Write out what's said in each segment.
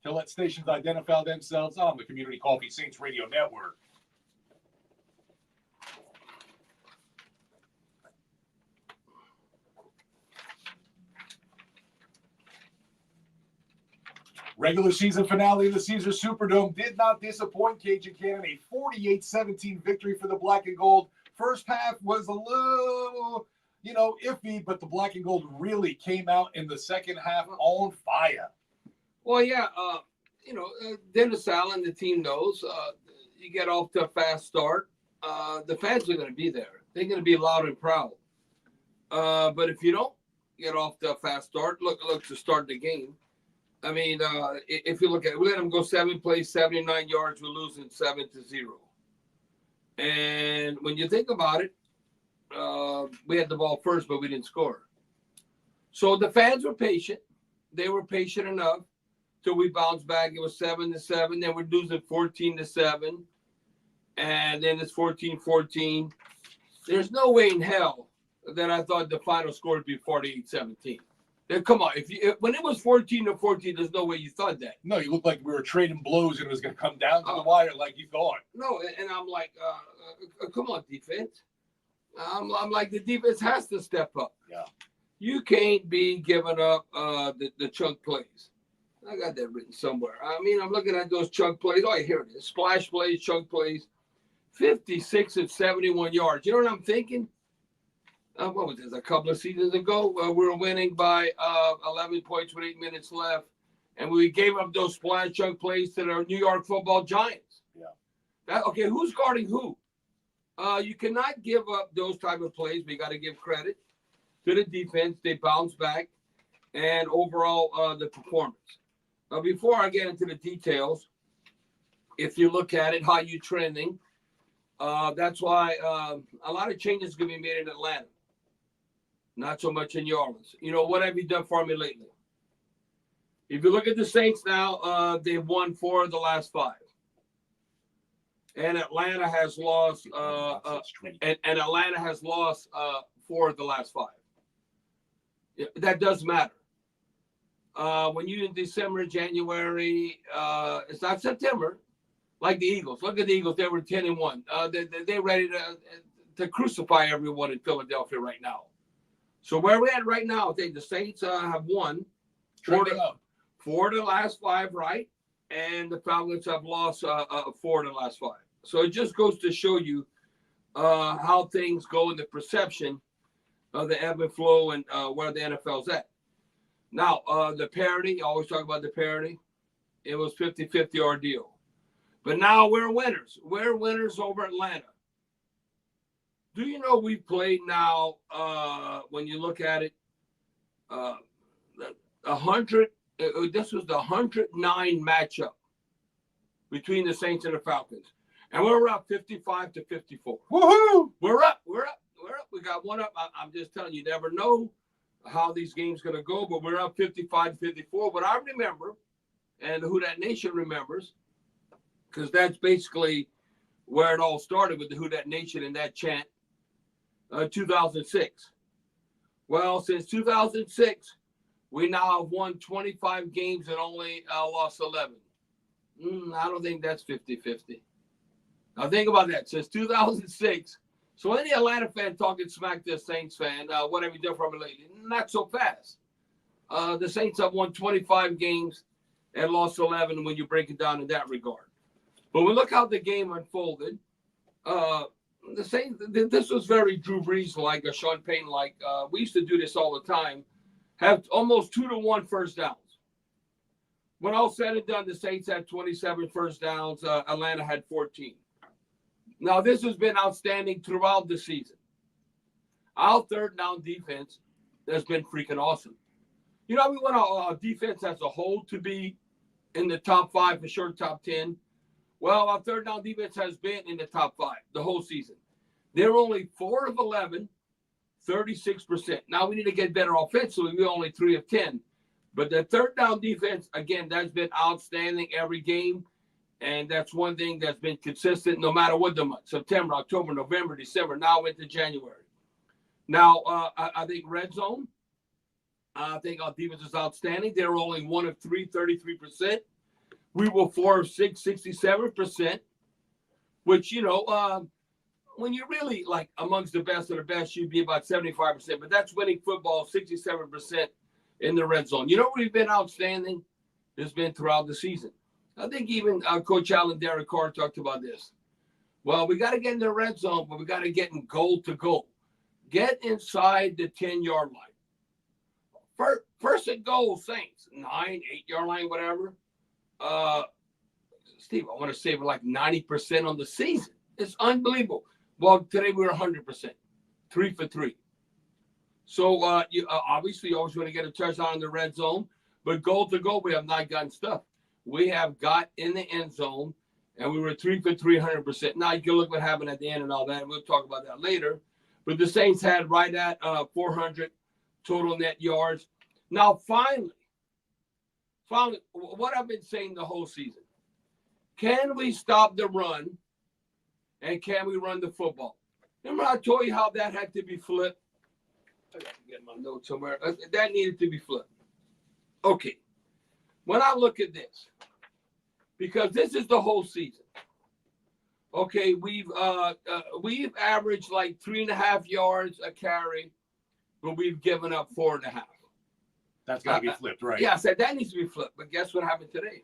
to let stations identify themselves on the Community Coffee Saints Radio Network. Regular season finale of the Caesar Superdome did not disappoint Cajun Cannon. A 48-17 victory for the Black and Gold. First half was a little, iffy, but the Black and Gold really came out in the second half on fire. Well, yeah, Dennis Allen, the team knows. You get off to a fast start. The fans are going to be there. They're going to be loud and proud. But if you don't get off to a fast start, look to start the game. I mean, if you look at it, we let them go 7 plays, 79 yards. We're losing 7-0. And when you think about it, we had the ball first, but we didn't score. So the fans were patient. They were patient enough till we bounced back. It was 7-7. Then we're losing 14-7. And then it's 14-14. There's no way in hell that I thought the final score would be 48-17. Come on, when it was 14-14, there's no way you thought that. No, you looked like we were trading blows and it was going to come down to the wire like you thought. No, and I'm like, come on, defense. I'm like, the defense has to step up. Yeah. You can't be giving up the chunk plays. I got that written somewhere. I mean, I'm looking at those chunk plays. Oh, here it is. Splash plays, chunk plays. 56 and 71 yards. You know what I'm thinking? What was this, a couple of seasons ago? We were winning by 11 points with 8 minutes left, and we gave up those splash chunk plays to the New York Football Giants. Yeah. Okay, who's guarding who? You cannot give up those type of plays. We got to give credit to the defense. They bounced back, and overall the performance. Before I get into the details, if you look at it, how you trending, that's why a lot of changes going to be made in Atlanta. Not so much in New Orleans. What have you done for me lately? If you look at the Saints now, they've won 4 of the last 5. And Atlanta has lost and Atlanta has lost 4 of the last 5. That does matter. When you're in December, January, it's not September, like the Eagles. Look at the Eagles. They were 10-1. They're ready to crucify everyone in Philadelphia right now. So where we're at right now, I think the Saints have won 4 of the last 5, right? And the Falcons have lost 4 of the last 5. So it just goes to show you how things go in the perception of the ebb and flow and where the NFL's at. Now, the parity, you always talk about the parity. It was 50-50 ordeal. But now we're winners. We're winners over Atlanta. Do you know we've played now, when you look at it, 100, this was the 109 matchup between the Saints and the Falcons. And we're up 55-54. Woohoo! We're up. We got one up. I'm just telling you, never know how these games going to go, but we're up 55-54. But I remember, and Who Dat Nation remembers, because that's basically where it all started with the Who Dat Nation and that chant, 2006. Well, since 2006, we now have won 25 games and only lost 11. I don't think that's 50-50. Now think about that. Since 2006, so any Atlanta fan talking smack to a Saints fan, what have you done for me lately? Not so fast. The Saints have won 25 games and lost 11 when you break it down in that regard. But we look how the game unfolded. The Saints, this was very Drew Brees-like, a Sean Payton-like. We used to do this all the time. Have almost 2-1 first downs. When all said and done, the Saints had 27 first downs. Atlanta had 14. Now, this has been outstanding throughout the season. Our third down defense has been freaking awesome. We want our defense as a whole to be in the top 5, for sure, top 10. Well, our third down defense has been in the top 5 the whole season. They're only 4 of 11, 36%. Now we need to get better offensively. We're only 3 of 10. But the third down defense, again, that's been outstanding every game. And that's one thing that's been consistent no matter what the month. September, October, November, December, now into January. Now, I think red zone, I think our defense is outstanding. They were only 1 of 3, 33%. We were 4 of 6, 67%, which, when you're really like amongst the best of the best, you'd be about 75%. But that's winning football, 67% in the red zone. You know where we've been outstanding? It's been throughout the season. I think even Coach Allen, Derek Carr talked about this. Well, we got to get in the red zone, but we got to get in goal to goal. Get inside the 10-yard line. First and goal, Saints, 9, 8-yard line, whatever. Steve, I want to say we're like 90% on the season. It's unbelievable. Well, today we were 100%, 3 for 3. So you obviously you always want to get a touchdown in the red zone, but goal to goal, we have not gotten stuff. We have got in the end zone, and we were 3 for 3, 100%. Now you can look what happened at the end and all that, and we'll talk about that later. But the Saints had right at 400 total net yards. Now, finally, what I've been saying the whole season, can we stop the run, and can we run the football? Remember I told you how that had to be flipped? I got to get my notes somewhere. That needed to be flipped. Okay. When I look at this, because this is the whole season. Okay, we've averaged like 3.5 yards a carry, but we've given up 4.5. That's got to be flipped, right? Yeah, I said that needs to be flipped. But guess what happened today?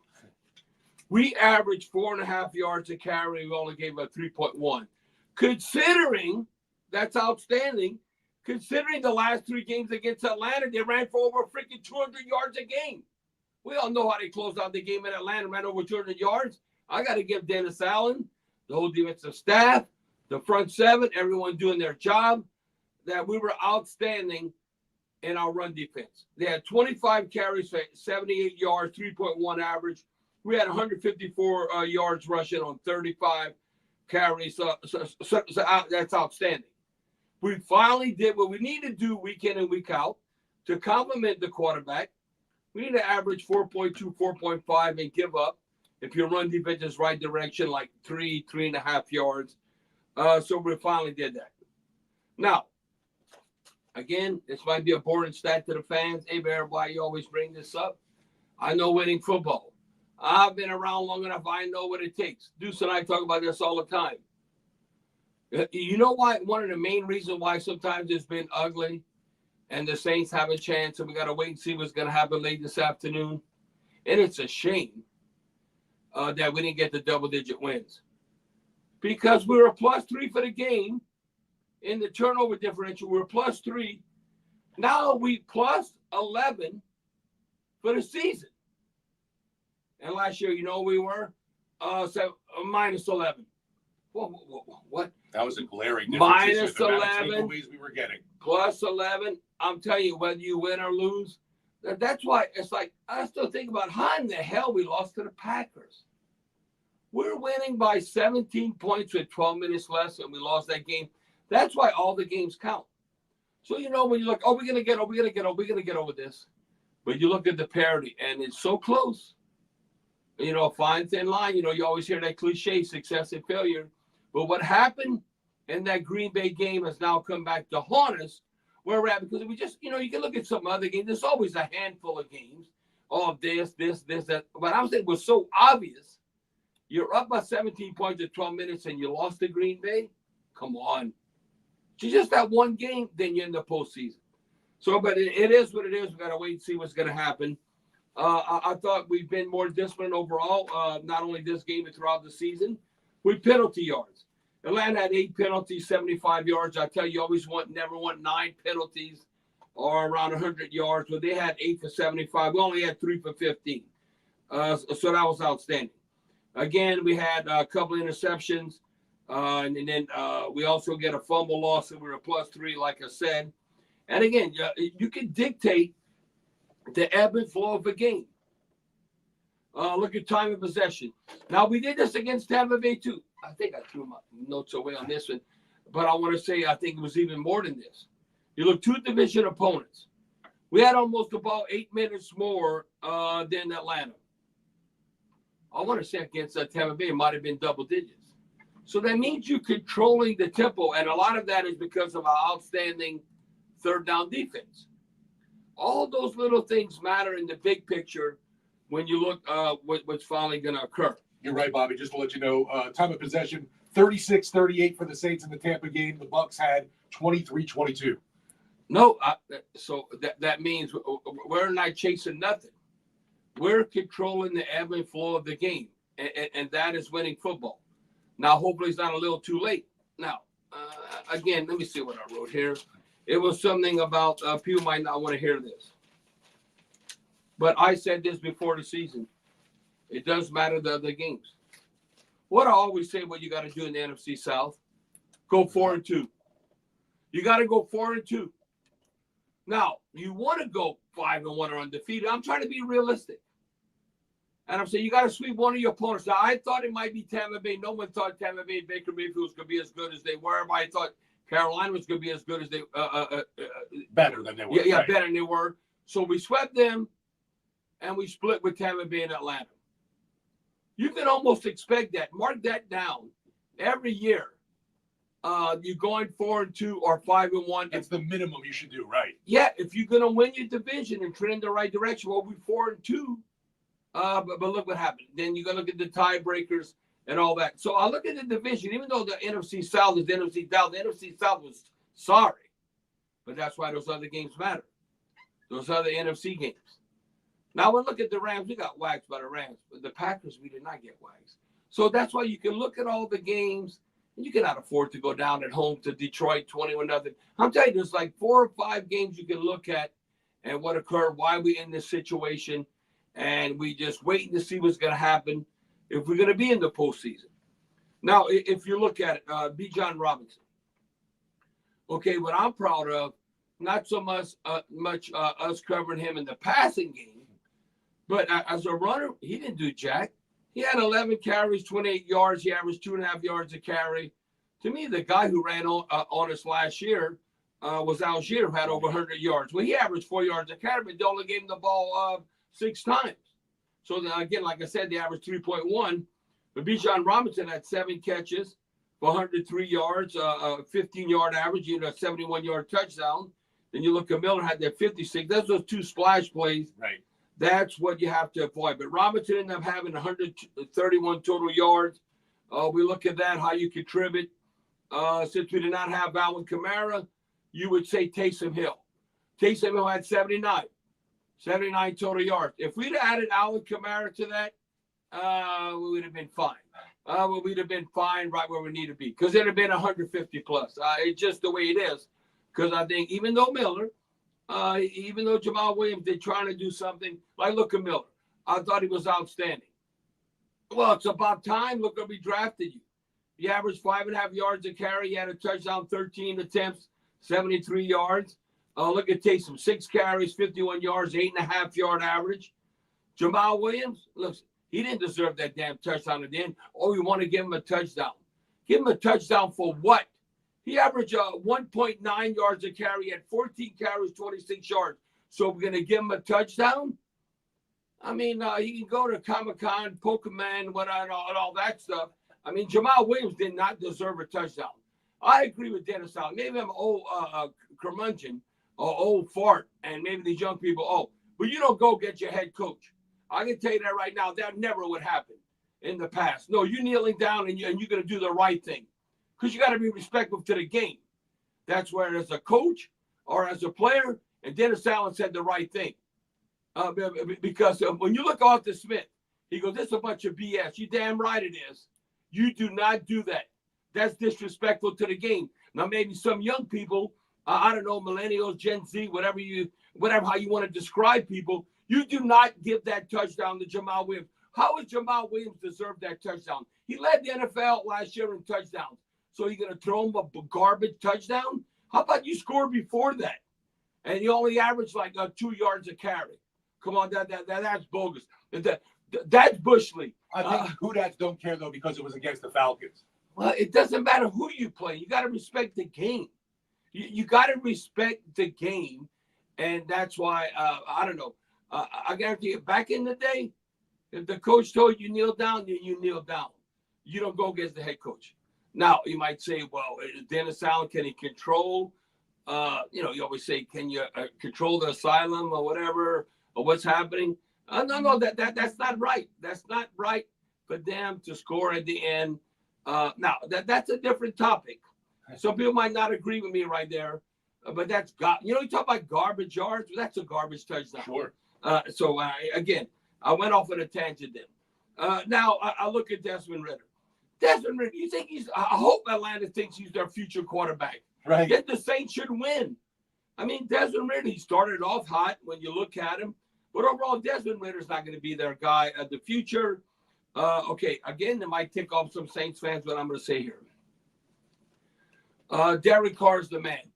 We averaged 4.5 yards a carry. We only gave up 3.1. Considering that's outstanding, considering the last 3 games against Atlanta, they ran for over freaking 200 yards a game. We all know how they closed out the game in Atlanta, ran over 200 yards. I got to give Dennis Allen, the whole defensive staff, the front 7, everyone doing their job, that we were outstanding in our run defense. They had 25 carries for 78 yards, 3.1 average. We had 154 yards rushing on 35 carries. So that's outstanding. We finally did what we need to do week in and week out to complement the quarterback. We need to average 4.2, 4.5 and give up if your run defense is right direction, like 3.5 yards. So we finally did that. Now, again, this might be a boring stat to the fans. Hebert, why you always bring this up? I know winning football. I've been around long enough. I know what it takes. Deuce and I talk about this all the time. You know why? One of the main reasons why sometimes it's been ugly and the Saints have a chance, and we got to wait and see what's going to happen late this afternoon. And it's a shame that we didn't get the double-digit wins because we were +3 for the game in the turnover differential. We were +3. Now we +11 for the season. And last year, you know, we were -11. What? That was a glaring difference. -11. We were getting +11. I'm telling you, whether you win or lose, that's why it's like I still think about how in the hell we lost to the Packers. We're winning by 17 points with 12 minutes left, and we lost that game. That's why all the games count. So you know when you look, we're gonna get over this, but you look at the parity, and it's so close. You know, a fine thin line. You know, you always hear that cliche, success and failure. But what happened in that Green Bay game has now come back to haunt us where we're at, because we just, you know, you can look at some other games. There's always a handful of games. Oh, this, that. But I was saying it was so obvious. You're up by 17 points at 12 minutes and you lost to Green Bay. Come on. It's just that one game, then you're in the postseason. So, but it is what it is. We got to wait and see what's going to happen. I thought we've been more disciplined overall, not only this game but throughout the season. With penalty yards. Atlanta had 8 penalties, 75 yards. I tell you, never want 9 penalties or around 100 yards. But they had 8 for 75. We only had 3 for 15. So that was outstanding. Again, we had a couple interceptions. And then we also get a fumble loss, and we were +3, like I said. And again, you can dictate the ebb and flow of a game. Look at time of possession. Now, we did this against Tampa Bay, too. I think I threw my notes away on this one. But I want to say I think it was even more than this. You look, 2 division opponents. We had almost about 8 minutes more than Atlanta. I want to say against Tampa Bay, it might have been double digits. So that means you're controlling the tempo. And a lot of that is because of our outstanding third down defense. All those little things matter in the big picture when you look what's finally going to occur. You're right, Bobby. Just to let you know, time of possession, 36-38 for the Saints in the Tampa game. The Bucs had 23-22. No, so that means we're not chasing nothing. We're controlling the ebb and flow of the game, and that is winning football. Now, hopefully it's not a little too late. Now, again, let me see what I wrote here. It was something about people might not want to hear this. But I said this before the season. It does matter the other games. What I always say, what you got to do in the NFC South, go 4-2. You got to go 4-2. Now, you want to go 5-1 or undefeated. I'm trying to be realistic. And I'm saying you got to sweep one of your opponents. Now, I thought it might be Tampa Bay. No one thought Tampa Bay and Baker Mayfield was going to be as good as they were. But I thought Carolina was going to be as good as they better than they were. Yeah, better than they were. So we swept them, and we split with Tampa Bay and Atlanta. You can almost expect that. Mark that down. Every year, you're going 4-2 or 5-1. It's the minimum you should do, right? Yeah, if you're going to win your division and trend in the right direction, well, we're 4-2. But look what happened. Then you're going to look at the tiebreakers and all that. So I look at the division, even though the NFC South is the NFC South, the NFC South was sorry. But that's why those other games matter. Those other NFC games. Now, when we look at the Rams, we got waxed by the Rams. But the Packers, we did not get waxed. So that's why you can look at all the games, and you cannot afford to go down at home to Detroit 21-0. I'm telling you, there's like 4 or 5 games you can look at and what occurred, why we in this situation. And we just waiting to see what's going to happen if we're going to be in the postseason. Now, if you look at it, Bijan Robinson. Okay, what I'm proud of, not so much us covering him in the passing game, but as a runner, he didn't do jack. He had 11 carries, 28 yards. He averaged 2.5 yards a carry. To me, the guy who ran on us last year was Algier, who had over 100 yards. Well, he averaged 4 yards a carry, but they only gave him the ball 6 times. So, again, like I said, they averaged 3.1. But Bijan Robinson had 7 catches for 103 yards, 15-yard average, 71-yard touchdown. Then you look at Miller, had that 56. That's those 2 splash plays. Right. That's what you have to avoid. But Robinson ended up having 131 total yards. We look at that, how you contribute. Since we did not have Alvin Kamara, you would say Taysom Hill. Taysom Hill had 79 total yards. If we'd added Alvin Kamara to that, we would have been fine. We'd have been fine right where we need to be because it would have been 150 plus. It's just the way it is. Because I think even though Miller, even though Jamal Williams, they're trying to do something, like look at Miller. I thought he was outstanding. Well, it's about time. Look where we drafted you. He averaged 5.5 yards a carry. He had a touchdown, 13 attempts, 73 yards. Look at Taysom, 6 carries, 51 yards, 8.5 yard average. Jamal Williams, look, he didn't deserve that damn touchdown at the end. Oh, you want to give him a touchdown. Give him a touchdown for what? He averaged 1.9 yards a carry. He had 14 carries, 26 yards. So we're going to give him a touchdown? I mean, he can go to Comic-Con, Pokemon, and all that stuff. I mean, Jamal Williams did not deserve a touchdown. I agree with Dennis Allen. Maybe I'm old curmudgeon or old fart, and maybe these young people, but you don't go get your head coach. I can tell you that right now. That never would happen in the past. No, you're kneeling down, and you're going to do the right thing. Because you got to be respectful to the game. That's where as a coach or as a player, and Dennis Allen said the right thing. Because when you look Arthur Smith, he goes, this is a bunch of BS. You damn right it is. You do not do that. That's disrespectful to the game. Now, maybe some young people, I don't know, millennials, Gen Z, whatever how you want to describe people, you do not give that touchdown to Jamal Williams. How would Jamal Williams deserve that touchdown? He led the NFL last year in touchdowns. So you're going to throw him a garbage touchdown? How about you score before that? And you only average like 2 yards a carry. Come on, that's bogus. That's Bush League. I think Houdats don't care, though, because it was against the Falcons. Well, it doesn't matter who you play. You got to respect the game. You got to respect the game. And that's why, I don't know. I guarantee you, back in the day, if the coach told you kneel down, then you kneel down. You don't go against the head coach. Now, you might say, well, Dennis Allen, can he control You always say, can you control the asylum or whatever, or what's happening? No, that's not right. That's not right for them to score at the end. Now, that's a different topic. Some people might not agree with me right there, but that's you talk about garbage yards. That's a garbage touchdown. Sure. Again, I went off on a tangent then. Now, I look at Desmond Ridder. Desmond Ridder, you think I hope Atlanta thinks he's their future quarterback. Right. Yet the Saints should win. I mean, Desmond Ridder, he started off hot when you look at him. But overall, Desmond Ridder's not going to be their guy of the future. Okay, again, it might tick off some Saints fans, what I'm going to say here. Derek Carr's the man.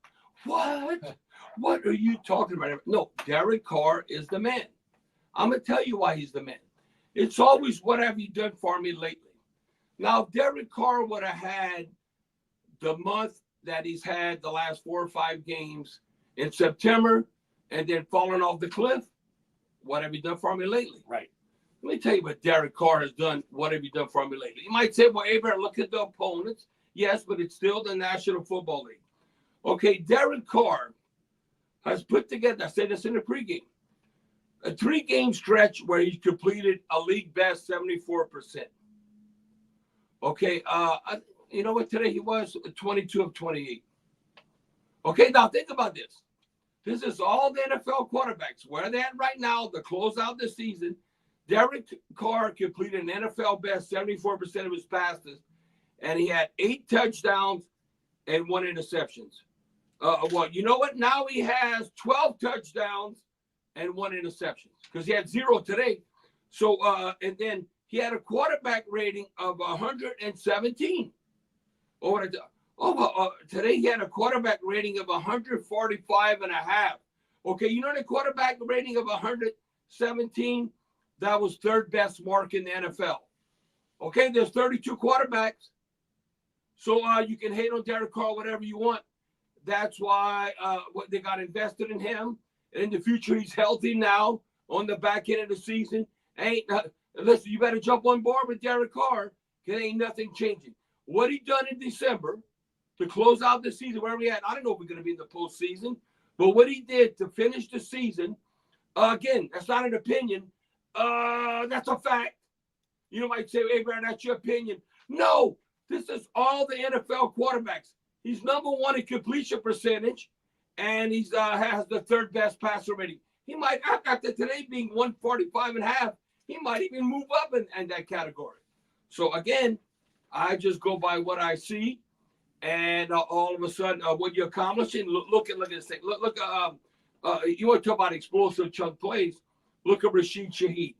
What? What are you talking about? No, Derek Carr is the man. I'm going to tell you why he's the man. It's always, what have you done for me lately? Now, if Derek Carr would have had the month that he's had the last 4 or 5 games in September and then fallen off the cliff, what have you done for me lately? Right. Let me tell you what Derek Carr has done. What have you done for me lately? You might say, well, Hebert, look at the opponents. Yes, but it's still the National Football League. Okay, Derek Carr has put together, I said this in the pregame, a 3-game stretch where he completed a league best 74%. Okay, you know what? Today he was 22 of 28. Okay, now think about this. This is all the NFL quarterbacks. Where they're at right now, to close out the season, Derek Carr completed an NFL best 74% of his passes, and he had 8 touchdowns and 1 interception. Well, you know what? Now he has 12 touchdowns and 1 interception because he had 0 today. So, and then he had a quarterback rating of 117. Today he had a quarterback rating of 145.5. Okay, you know the quarterback rating of 117? That was 3rd best mark in the NFL. Okay, there's 32 quarterbacks. So you can hate on Derek Carr whatever you want. That's why they got invested in him. And in the future, he's healthy now on the back end of the season. Listen, you better jump on board with Derek Carr because ain't nothing changing. What he done in December to close out the season, where we at, I don't know if we're going to be in the postseason, but what he did to finish the season, again, that's not an opinion. That's a fact. You might say, hey, Brad, that's your opinion. No, this is all the NFL quarterbacks. He's #1 in completion percentage, and he's has the 3rd best passer rating. He might, after today being 145.5, he might even move up in that category. So, again, I just go by what I see, and all of a sudden, what you're accomplishing. Look at this thing. Look. You want to talk about explosive chunk plays? Look at Rashid Shaheed.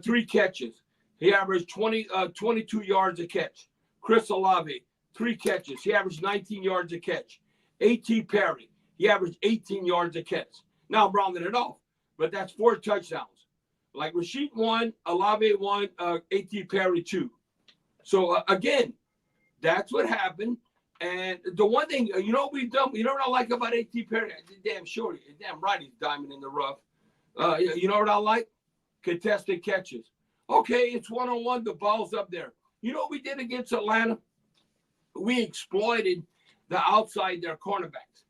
3 catches. He averaged 22 yards a catch. Chris Olave, 3 catches. He averaged 19 yards a catch. A.T. Perry, he averaged 18 yards a catch. Now I'm rounding it off, but that's 4 touchdowns. Like Rashid 1, Olave 1, A.T. Perry 2. So again, that's what happened. And the one thing, you know what we've done, you know what I like about A.T. Perry? Damn sure, damn right he's diamond in the rough. You know what I like? Contested catches. Okay, it's 1-on-1, the ball's up there. You know what we did against Atlanta? We exploited the outside their cornerbacks.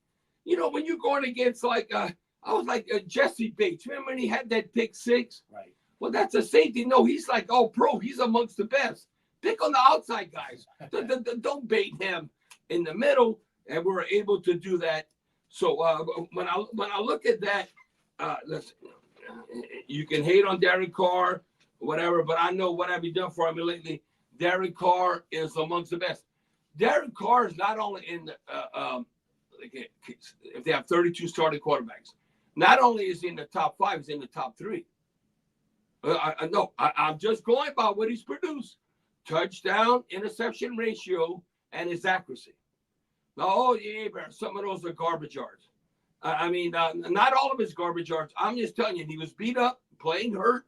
You know, when you're going against I was like Jesse Bates. Remember when he had that pick 6? Right. Well, that's a safety. No, he's like all pro. He's amongst the best. Pick on the outside guys. Don't bait him in the middle, and we were able to do that. So when I look at that, listen, you can hate on Derek Carr, whatever, but I know what have you done for me lately. Derek Carr is amongst the best. Derek Carr is not only in the if they have 32 starting quarterbacks, not only is he in the top 5, he's in the top 3. I'm just going by what he's produced. Touchdown, interception ratio, and his accuracy. Now, some of those are garbage yards. Not all of his garbage yards. I'm just telling you, he was beat up, playing hurt.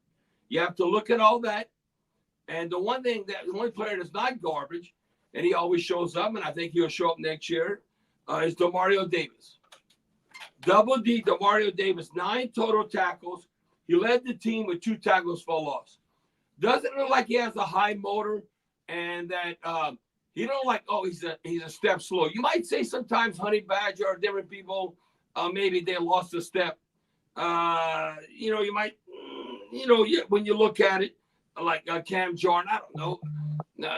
You have to look at all that. And the one thing the only player that's not garbage, and he always shows up, and I think he'll show up next year, is DeMario Davis. Double D, DeMario Davis, 9 total tackles. He led the team with 2 tackles for loss. Doesn't look like he has a high motor and that You don't like, oh, he's a step slow. You might say sometimes Honey Badger or different people, maybe they lost a step. You might, when you look at it, like Cam Jordan, I don't know.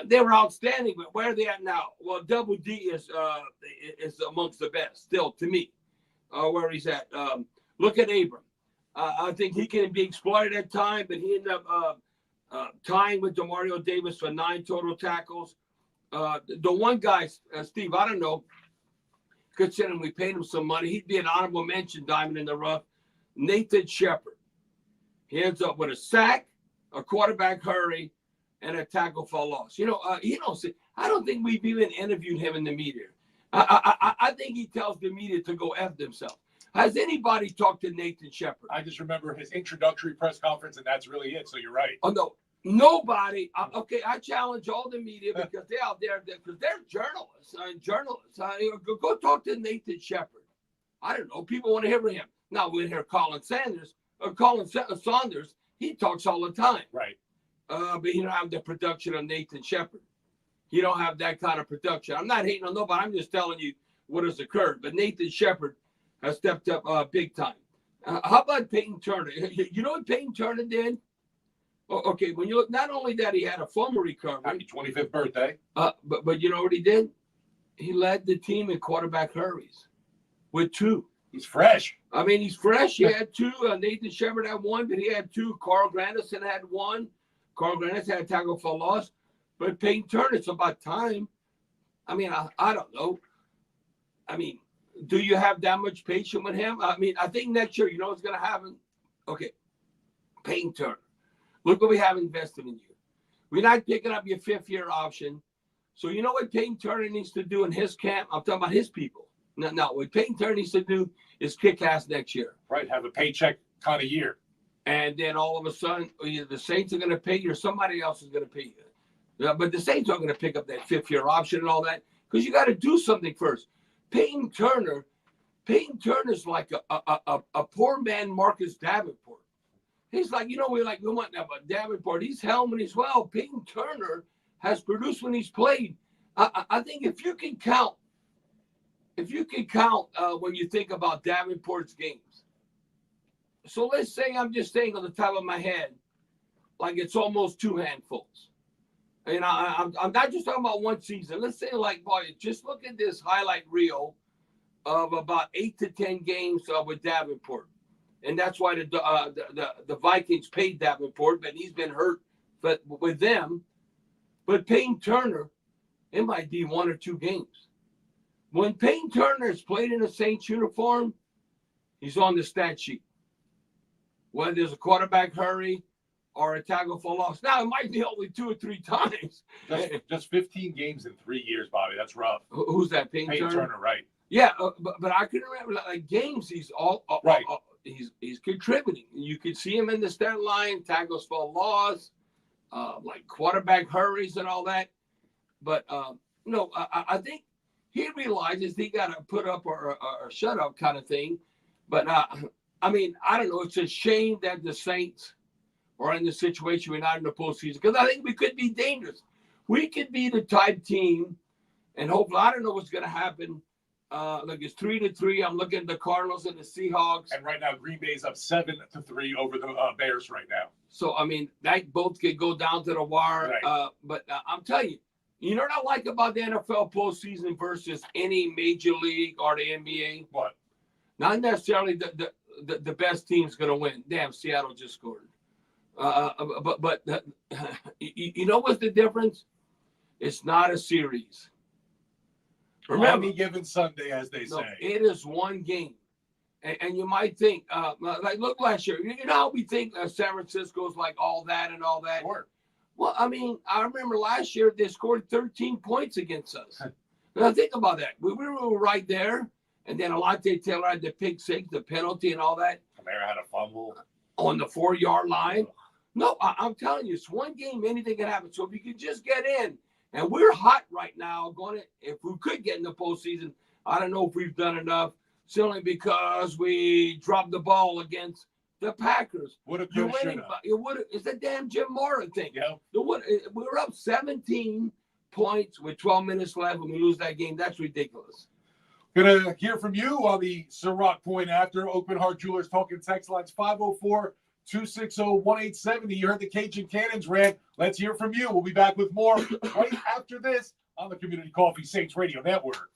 They were outstanding, but where are they at now? Well, Double D is amongst the best still to me, where he's at. Look at Abram. I think he can be exploited at time, but he ended up tying with Demario Davis for 9 total tackles. The one guy, Steve, I don't know, considering we paid him some money, he'd be an honorable mention, diamond in the rough. Nathan Shepard. He ends up with a sack, a quarterback hurry, and a tackle for loss. I don't think we've even interviewed him in the media. I think he tells the media to go F themselves. Has anybody talked to Nathan Shepard? I just remember his introductory press conference, and that's really it. So you're right. Oh, no. Nobody. Okay, I challenge all the media because they're out there because they're journalists. Go talk to Nathan Shepard. I don't know. People want to hear from him. Now we hear Colin Saunders. He talks all the time. Right. But he don't have the production of Nathan Shepard. He don't have that kind of production. I'm not hating on nobody. I'm just telling you what has occurred. But Nathan Shepard has stepped up big time. How about Peyton Turner? You know what Peyton Turner did? Okay, when you look, not only that he had a fumble recovery. Happy 25th birthday. But you know what he did? He led the team in quarterback hurries with 2. He's fresh. I mean, he's fresh. He had 2. Nathan Shepard had 1, but he had 2. Carl Granderson had 1. Carl Granderson had a tackle for loss. But Peyton Turner, it's about time. I mean, I don't know. I mean, do you have that much patience with him? I mean, I think next year, you know what's going to happen? Okay, Peyton Turner. Look what we have invested in you. We're not picking up your 5th-year option. So you know what Peyton Turner needs to do in his camp? I'm talking about his people. No, what Peyton Turner needs to do is kick ass next year. Right, have a paycheck kind of year. And then all of a sudden, either the Saints are going to pay you or somebody else is going to pay you. But the Saints aren't going to pick up that 5th-year option and all that because you got to do something first. Peyton Turner's like a poor man Marcus Davenport. He's like, we want Davenport. He's helmet as well. Peyton Turner has produced when he's played. I think if you can count when you think about Davenport's games. So let's say I'm just saying on the top of my head, like it's almost 2 handfuls. And I'm not just talking about one season. Let's say just look at this highlight reel of about 8 to 10 games with Davenport. And that's why the Vikings paid Davenport, but he's been hurt with them. But Peyton Turner, it might be 1 or 2 games. When Peyton Turner has played in a Saints uniform, he's on the stat sheet. Whether there's a quarterback hurry or a tackle for loss. Now, it might be only 2 or 3 times. Just 15 games in 3 years, Bobby. That's rough. Who's that, Peyton Turner? Right. Yeah, but I can remember games. He's right. He's contributing. You can see him in the stat line, tackles for loss, quarterback hurries and all that. But I think he realizes he got to put up or shut up kind of thing. But I don't know. It's a shame that the Saints are in the situation we're not in the postseason because I think we could be dangerous. We could be the type team, and hopefully, I don't know what's going to happen. It's 3-3. I'm looking at the Cardinals and the Seahawks. And right now, Green Bay's up 7-3 over the Bears right now. So, that both could go down to the wire. Right. But I'm telling you, you know what I like about the NFL postseason versus any major league or the NBA? What? Not necessarily the best team's going to win. Damn, Seattle just scored. But you know what's the difference? It's not a series. Remember, any given Sunday, as they say. It is one game. And you might think, look last year. You know how we think San Francisco's like all that and all that? Sure. Well, I remember last year they scored 13 points against us. Now think about that. We were right there. And then Alontae Taylor had the pick six, the penalty and all that. Kamara had a fumble. On the 4-yard line. No, I'm telling you, it's one game. Anything can happen. So if you could just get in. And we're hot right now. If we could get in the postseason, I don't know if we've done enough. Simply because we dropped the ball against the Packers. Would have been It's a damn Jim Mora thing. Yeah. We were up 17 points with 12 minutes left and we lose that game. That's ridiculous. Gonna hear from you on the Ciroc Point after. Open Heart Jewelers talking text lines 504-260-1870. You heard the Cajun Cannons rant. Let's hear from you. We'll be back with more right after this on the Community Coffee Saints Radio Network.